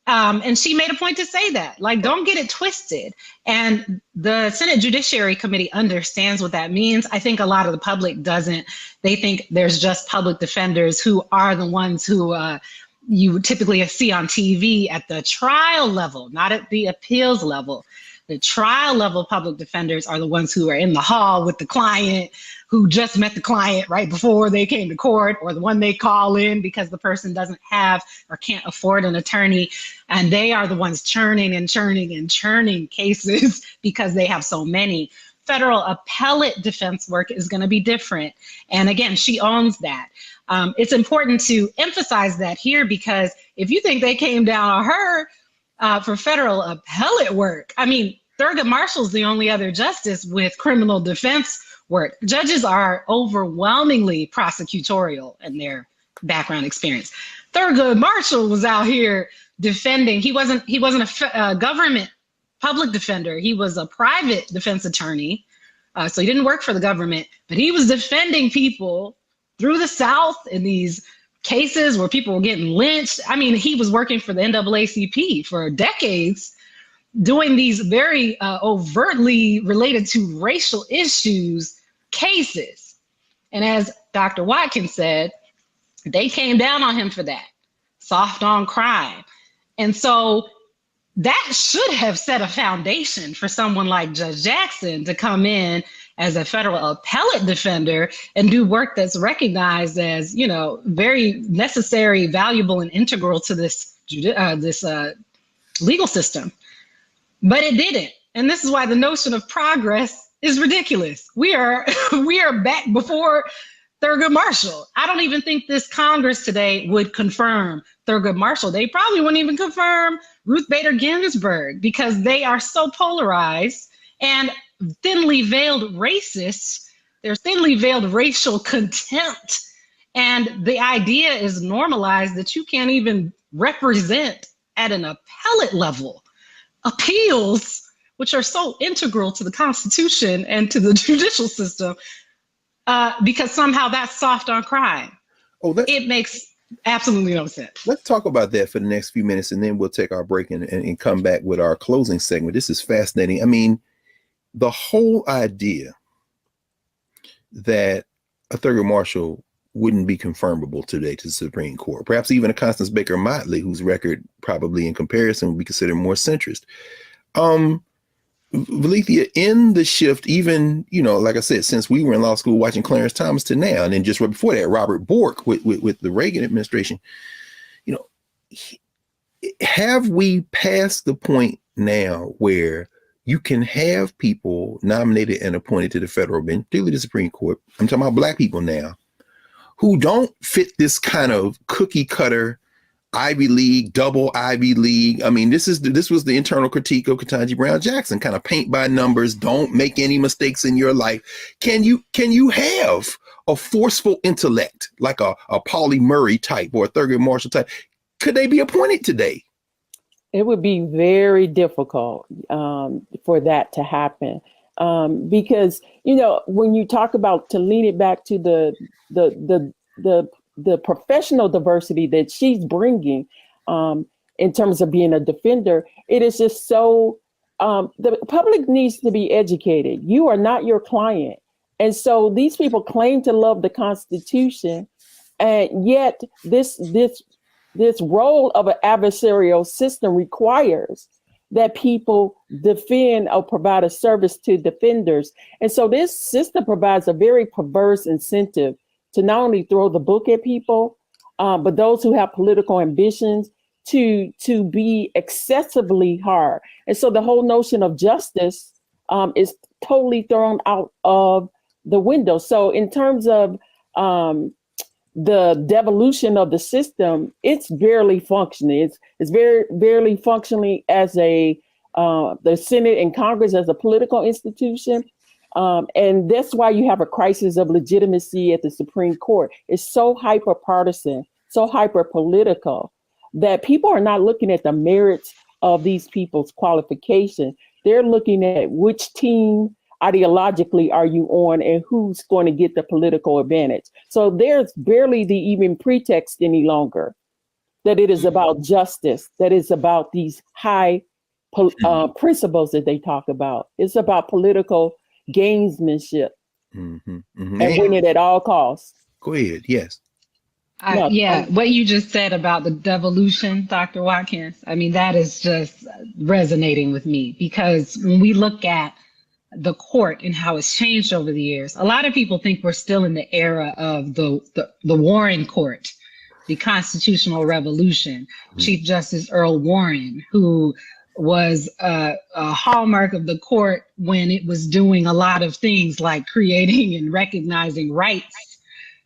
And she made a point to say that, like, don't get it twisted. And the Senate Judiciary Committee understands what that means. I think a lot of the public doesn't. They think there's just public defenders who are the ones who you typically see on TV at the trial level, not at the appeals level. The trial level public defenders are the ones who are in the hall with the client, who just met the client right before they came to court, or the one they call in because the person doesn't have or can't afford an attorney. And they are the ones churning and churning and churning cases because they have so many. Federal appellate defense work is going to be different. And again, she owns that. It's important to emphasize that here, because if you think they came down on her for federal appellate work, I mean, Thurgood Marshall's the only other justice with criminal defense work. Judges are overwhelmingly prosecutorial in their background experience. Thurgood Marshall was out here defending. He wasn't a government public defender. He was a private defense attorney. So he didn't work for the government, but he was defending people through the South in these cases where people were getting lynched. I mean, he was working for the NAACP for decades, doing these very overtly related to racial issues cases. And as Dr. Watkins said, they came down on him for that, soft on crime. And so that should have set a foundation for someone like Judge Jackson to come in as a federal appellate defender and do work that's recognized as, very necessary, valuable, and integral to this legal system. But it didn't. And this is why the notion of progress is ridiculous. We are back before Thurgood Marshall. I don't even think this Congress today would confirm Thurgood Marshall. They probably wouldn't even confirm Ruth Bader Ginsburg, because they are so polarized and thinly veiled racists. There's thinly veiled racial contempt. And the idea is normalized that you can't even represent at an appellate level appeals, which are so integral to the Constitution and to the judicial system, because somehow that's soft on crime. It makes absolutely no sense. Let's talk about that for the next few minutes, and then we'll take our break and come back with our closing segment. This is fascinating. I mean, the whole idea that a Thurgood Marshall wouldn't be confirmable today to the Supreme Court, perhaps even a Constance Baker Motley, whose record probably in comparison would be considered more centrist. Valethia, in the shift, even, like I said, since we were in law school watching Clarence Thomas to now, and then just right before that, Robert Bork with the Reagan administration, have we passed the point now where you can have people nominated and appointed to the federal bench, particularly the Supreme Court? I'm talking about Black people now, who don't fit this kind of cookie cutter Ivy League, double Ivy League. I mean, this was the internal critique of Ketanji Brown Jackson, kind of paint by numbers, don't make any mistakes in your life. Can you have a forceful intellect like a Pauli Murray type or a Thurgood Marshall type? Could they be appointed today? It would be very difficult for that to happen, because when you talk about, to lean it back to the professional diversity that she's bringing in terms of being a defender, it is just so the public needs to be educated. You are not your client, and so these people claim to love the Constitution, and yet this role of an adversarial system requires that people defend or provide a service to defenders. And so this system provides a very perverse incentive to not only throw the book at people, but those who have political ambitions to be excessively hard. And so the whole notion of justice is totally thrown out of the window. So in terms of the devolution of the system, it's barely functioning. It's very barely functioning as the Senate and Congress as a political institution. And that's why you have a crisis of legitimacy at the Supreme Court. It's so hyper partisan, so hyper political, that people are not looking at the merits of these people's qualifications. They're looking at which team ideologically are you on and who's going to get the political advantage. So there's barely the even pretext any longer that it is about justice, that is about these high principles that they talk about. It's about political gamesmanship and winning at all costs. Go ahead. Yes. What you just said about the devolution, Dr. Watkins, I mean, that is just resonating with me, because when we look at the court and how it's changed over the years, a lot of people think we're still in the era of the Warren Court, the constitutional revolution. Chief Justice Earl Warren, who was a hallmark of the court when it was doing a lot of things like creating and recognizing rights,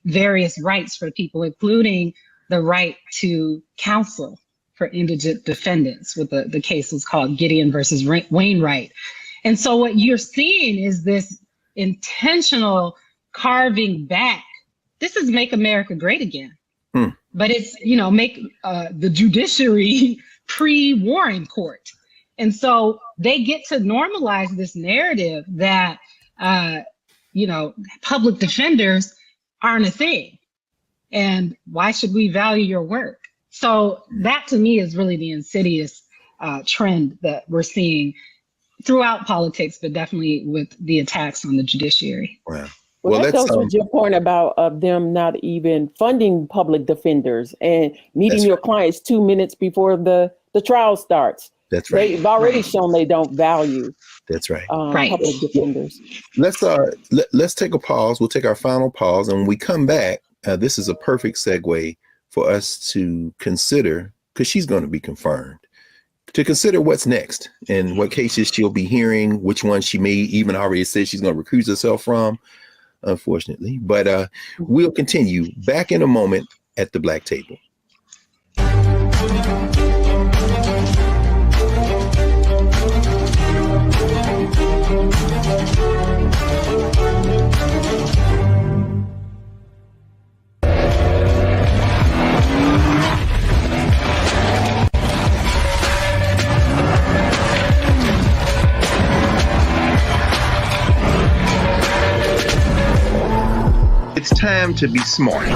various rights for people, including the right to counsel for indigent defendants, with the case was called Gideon versus Wainwright. And so what you're seeing is this intentional carving back. This is Make America Great Again. But it's, make the judiciary pre-Warren Court. And so they get to normalize this narrative that, public defenders aren't a thing. And why should we value your work? So that to me is really the insidious trend that we're seeing throughout politics, but definitely with the attacks on the judiciary. Wow. Well, that goes with your point about them not even funding public defenders and meeting your clients 2 minutes before the trial starts. That's right. They've already shown they don't value. That's right. Public defenders. Let's take a pause. We'll take our final pause, and when we come back, this is a perfect segue for us to consider, because she's going to be confirmed, to consider what's next and what cases she'll be hearing, which ones she may even already said she's going to recuse herself from, unfortunately. But we'll continue back in a moment at the Black Table. time to be smart.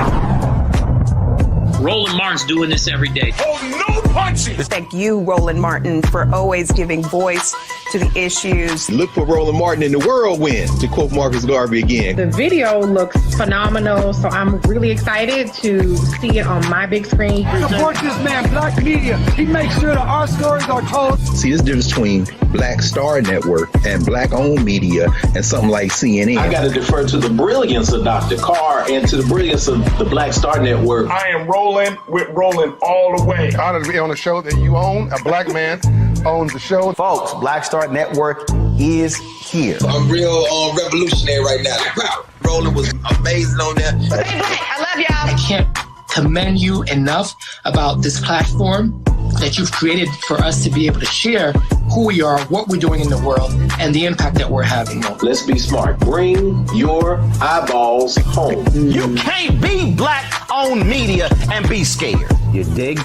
Roland Martin's doing this every day. Oh, no punches! Thank you, Roland Martin, for always giving voice to the issues. Look for Roland Martin in the whirlwind, to quote Marcus Garvey again. The video looks phenomenal, so I'm really excited to see it on my big screen. Support this man, Black Media. He makes sure that our stories are told. See, there's a difference between Black Star Network and Black-owned media and something like CNN. I got to defer to the brilliance of Dr. Carr and to the brilliance of the Black Star Network. I am rolling with Roland all the way. Honored to be on a show that you own. A black man owns the show. Folks, Black Star Network is here. I'm real revolutionary right now. Roland was amazing on there. Stay black. I love y'all. I can't commend you enough about this platform that you've created for us to be able to share who we are, what we're doing in the world, and the impact that we're having. Let's be smart. Bring your eyeballs home. You can't be Black-owned media and be scared. You dig?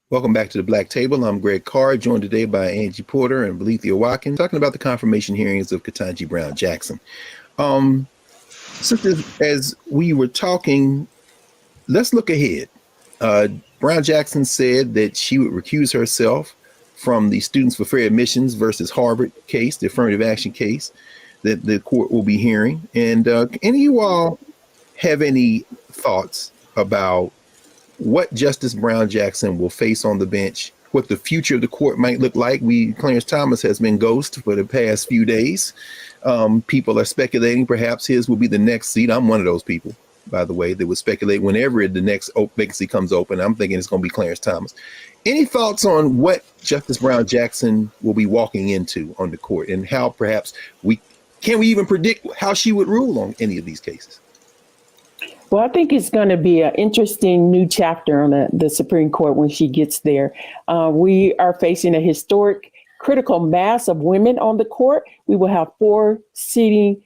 Welcome back to the Black Table. I'm Greg Carr, joined today by Angie Porter and Belethea Watkins, talking about the confirmation hearings of Ketanji Brown Jackson. So as we were talking, let's look ahead. Brown Jackson said that she would recuse herself from the Students for Fair Admissions versus Harvard case, the affirmative action case that the court will be hearing. And any of you all have any thoughts about what Justice Brown Jackson will face on the bench, what the future of the court might look like? Clarence Thomas has been ghost for the past few days. People are speculating perhaps his will be the next seat. I'm one of those people, by the way, that would speculate whenever the next vacancy comes open. I'm thinking it's going to be Clarence Thomas. Any thoughts on what Justice Brown Jackson will be walking into on the court, and how perhaps can we even predict how she would rule on any of these cases? Well, I think it's going to be an interesting new chapter on the Supreme Court when she gets there. We are facing a historic critical mass of women on the court. We will have 4 sitting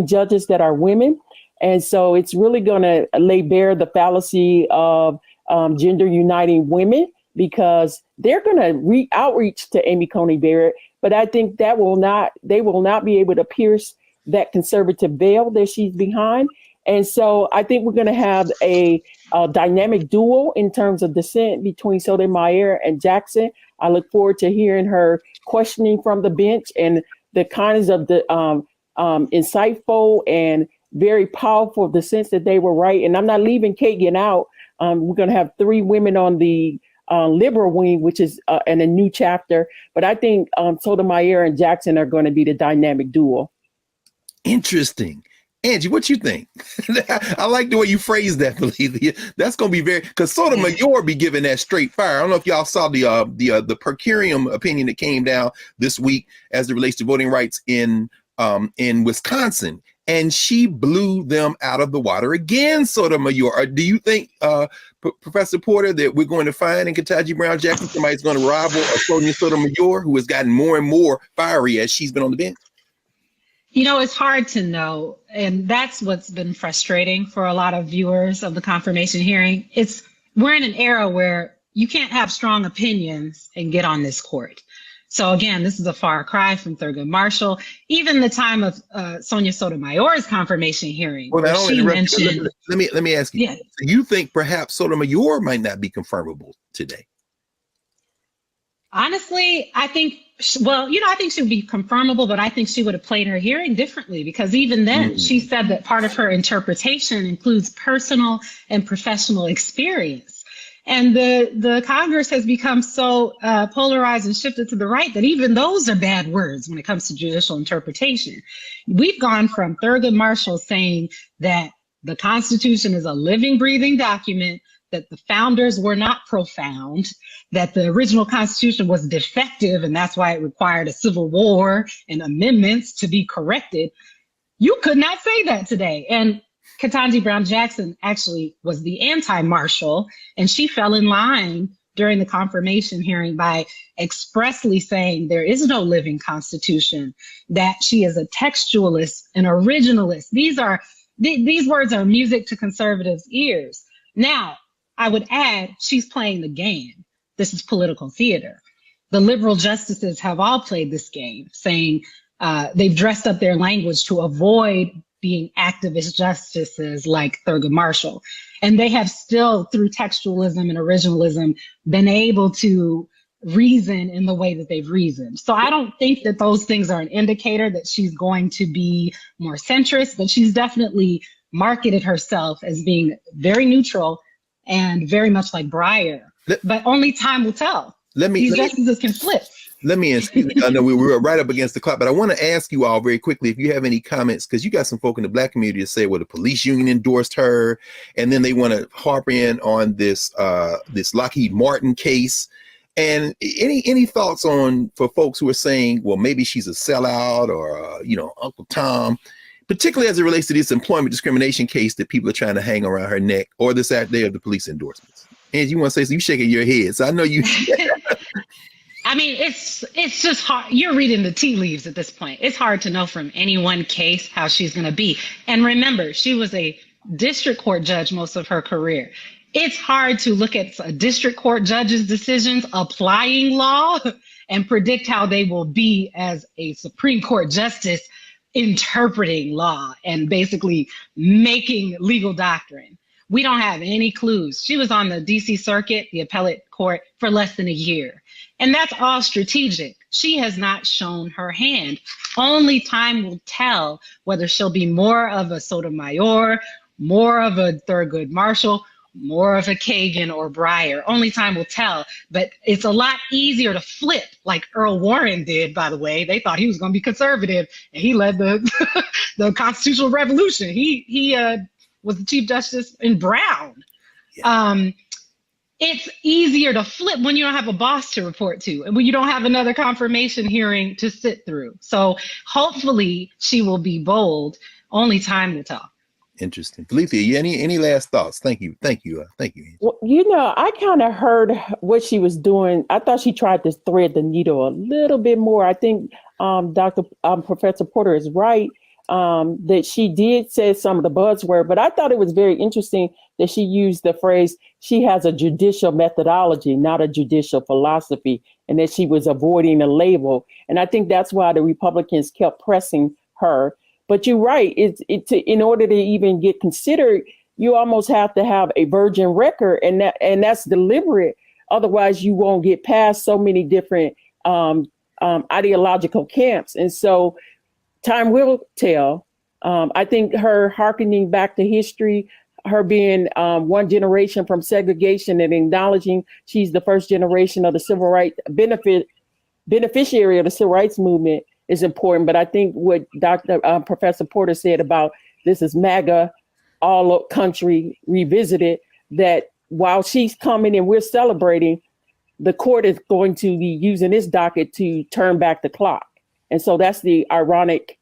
judges that are women. And so it's really going to lay bare the fallacy of gender uniting women, because they're going to outreach to Amy Coney Barrett. But I think they will not be able to pierce that conservative veil that she's behind. And so I think we're going to have a dynamic duel in terms of dissent between Sotomayor and Jackson. I look forward to hearing her questioning from the bench and the kinds of the insightful and very powerful dissents that they were right. And I'm not leaving Kagan out. We're going to have 3 women on the liberal wing, which is in a new chapter. But I think Sotomayor and Jackson are going to be the dynamic duel. Interesting. Angie, what you think? I like the way you phrased that, Belethea. That's going to be because Sotomayor be giving that straight fire. I don't know if y'all saw the per curiam opinion that came down this week as it relates to voting rights in Wisconsin, and she blew them out of the water again. Sotomayor, do you think, Professor Porter, that we're going to find in Ketanji Brown Jackson somebody's going to rival Sonia Sotomayor, who has gotten more and more fiery as she's been on the bench? You know, it's hard to know. And that's what's been frustrating for a lot of viewers of the confirmation hearing. We're in an era where you can't have strong opinions and get on this court. So again, this is a far cry from Thurgood Marshall. Even the time of Sonia Sotomayor's confirmation hearing, well, she mentioned. Let me ask you. Yeah. So you think perhaps Sotomayor might not be confirmable today? Honestly, I think, I think she would be confirmable, but I think she would have played her hearing differently, because even then she said that part of her interpretation includes personal and professional experience. And the Congress has become so polarized and shifted to the right that even those are bad words when it comes to judicial interpretation. We've gone from Thurgood Marshall saying that the Constitution is a living, breathing document, that the founders were not profound, that the original Constitution was defective, and that's why it required a civil war and amendments to be corrected. You could not say that today. And Ketanji Brown Jackson actually was the anti-Marshall, and she fell in line during the confirmation hearing by expressly saying there is no living constitution, that she is a textualist, an originalist. These words are music to conservatives' ears. Now, I would add, she's playing the game. This is political theater. The liberal justices have all played this game, saying they've dressed up their language to avoid being activist justices like Thurgood Marshall. And they have still, through textualism and originalism, been able to reason in the way that they've reasoned. So I don't think that those things are an indicator that she's going to be more centrist, but she's definitely marketed herself as being very neutral and very much like Breyer. But only time will tell. These justices can flip. Let me ask you, I know we were right up against the clock, but I want to ask you all very quickly if you have any comments, because you got some folk in the Black community that say, well, the police union endorsed her, and then they want to harp in on this this Lockheed Martin case. And any thoughts on, for folks who are saying, well, maybe she's a sellout or, Uncle Tom, particularly as it relates to this employment discrimination case that people are trying to hang around her neck, or this idea of the police endorsements? And you want to say, so you shaking your head. So I know you. I mean, it's just hard. You're reading the tea leaves at this point. It's hard to know from any one case how she's going to be. And remember, she was a district court judge most of her career. It's hard to look at a district court judge's decisions applying law and predict how they will be as a Supreme Court justice interpreting law and basically making legal doctrine. We don't have any clues. She was on the DC Circuit, the appellate court, for less than a year. And that's all strategic. She has not shown her hand. Only time will tell whether she'll be more of a Sotomayor, more of a Thurgood Marshall, more of a Kagan or Breyer. Only time will tell. But it's a lot easier to flip, like Earl Warren did, by the way. They thought he was going to be conservative, and he led the the constitutional revolution. He was the Chief Justice in Brown. Yeah. It's easier to flip when you don't have a boss to report to and when you don't have another confirmation hearing to sit through. So hopefully she will be bold. Only time will tell. Interesting. Felicia, any last thoughts? Thank you. Well, I kind of heard what she was doing. I thought she tried to thread the needle a little bit more. I think Professor Porter is right. That she did say some of the buzzword, but I thought it was very interesting that she used the phrase, she has a judicial methodology, not a judicial philosophy, and that she was avoiding a label. And I think that's why the Republicans kept pressing her. But you're right, in order to even get considered, you almost have to have a virgin record, and that's deliberate. Otherwise, you won't get past so many different ideological camps. And so time will tell. I think her hearkening back to history, her being one generation from segregation and acknowledging she's the first generation of the civil rights beneficiary of the civil rights movement is important. But I think what Professor Porter said about this is MAGA, all country revisited, that while she's coming and we're celebrating, the court is going to be using this docket to turn back the clock. And so that's the ironic,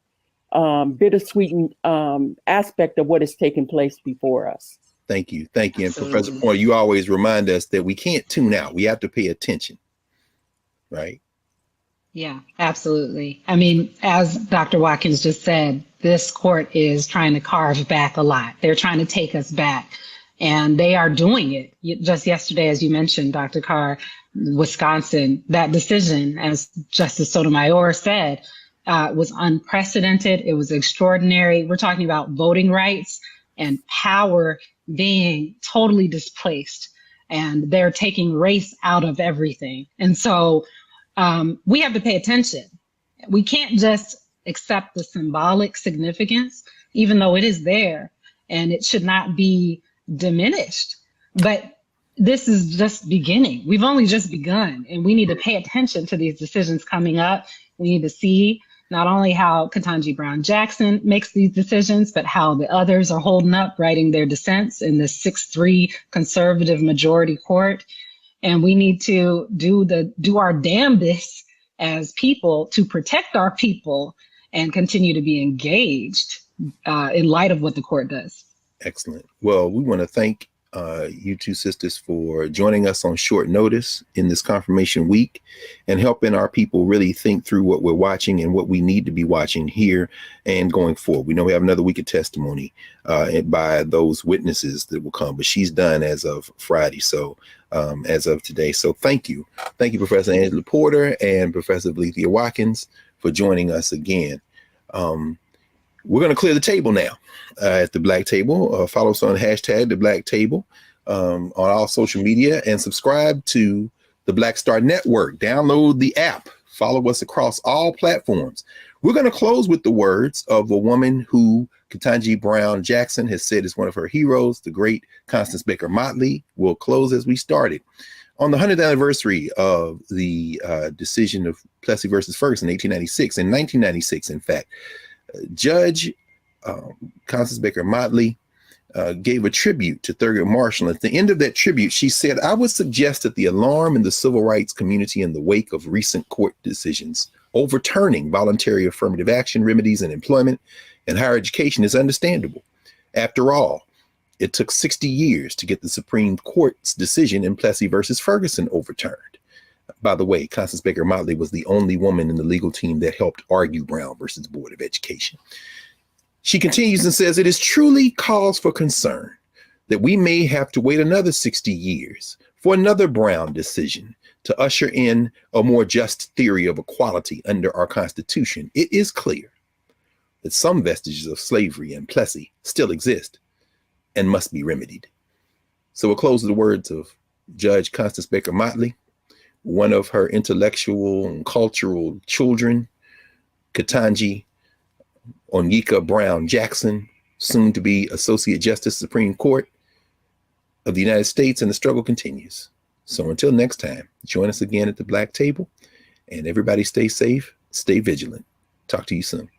bittersweet aspect of what is taking place before us. Thank you. And Professor Porter, you always remind us that we can't tune out. We have to pay attention, right? Yeah, absolutely. I mean, as Dr. Watkins just said, this court is trying to carve back a lot. They're trying to take us back, and they are doing it. Just yesterday, as you mentioned, Dr. Carr, Wisconsin, that decision, as Justice Sotomayor said, was unprecedented. It was extraordinary. We're talking about voting rights and power being totally displaced, and they're taking race out of everything. And so we have to pay attention. We can't just accept the symbolic significance, even though it is there, and it should not be diminished. But this is just beginning. We've only just begun, and we need to pay attention to these decisions coming up. We need to see not only how Ketanji Brown Jackson makes these decisions, but how the others are holding up, writing their dissents in the 6-3 conservative majority court. And we need to do our damnedest as people to protect our people and continue to be engaged in light of what the court does. Excellent. Well, we want to thank you two sisters for joining us on short notice in this confirmation week and helping our people really think through what we're watching and what we need to be watching here and going forward. We know we have another week of testimony by those witnesses that will come, but she's done as of Friday. So as of today. So thank you. Thank you, Professor Angela Porter and Professor Valencia Watkins for joining us again. We're going to clear the table now at the Black Table. Follow us on hashtag the Black Table on all social media and subscribe to the Black Star Network. Download the app. Follow us across all platforms. We're going to close with the words of a woman who Ketanji Brown Jackson has said is one of her heroes, the great Constance Baker Motley. We'll close as we started. On the 100th anniversary of the decision of Plessy versus Ferguson in 1896, in 1996, in fact, Judge Constance Baker Motley gave a tribute to Thurgood Marshall. At the end of that tribute, she said, "I would suggest that the alarm in the civil rights community in the wake of recent court decisions overturning voluntary affirmative action remedies in employment and higher education is understandable. After all, it took 60 years to get the Supreme Court's decision in Plessy versus Ferguson overturned." By the way, Constance Baker Motley was the only woman in the legal team that helped argue Brown versus Board of Education. She continues and says, "It is truly cause for concern that we may have to wait another 60 years for another Brown decision to usher in a more just theory of equality under our Constitution. It is clear that some vestiges of slavery in Plessy still exist and must be remedied." So we'll close with the words of Judge Constance Baker Motley, one of her intellectual and cultural children, Ketanji Onyeka Brown Jackson, soon to be Associate Justice Supreme Court of the United States, and the struggle continues. So until next time, join us again at the Black Table, and everybody stay safe, stay vigilant. Talk to you soon.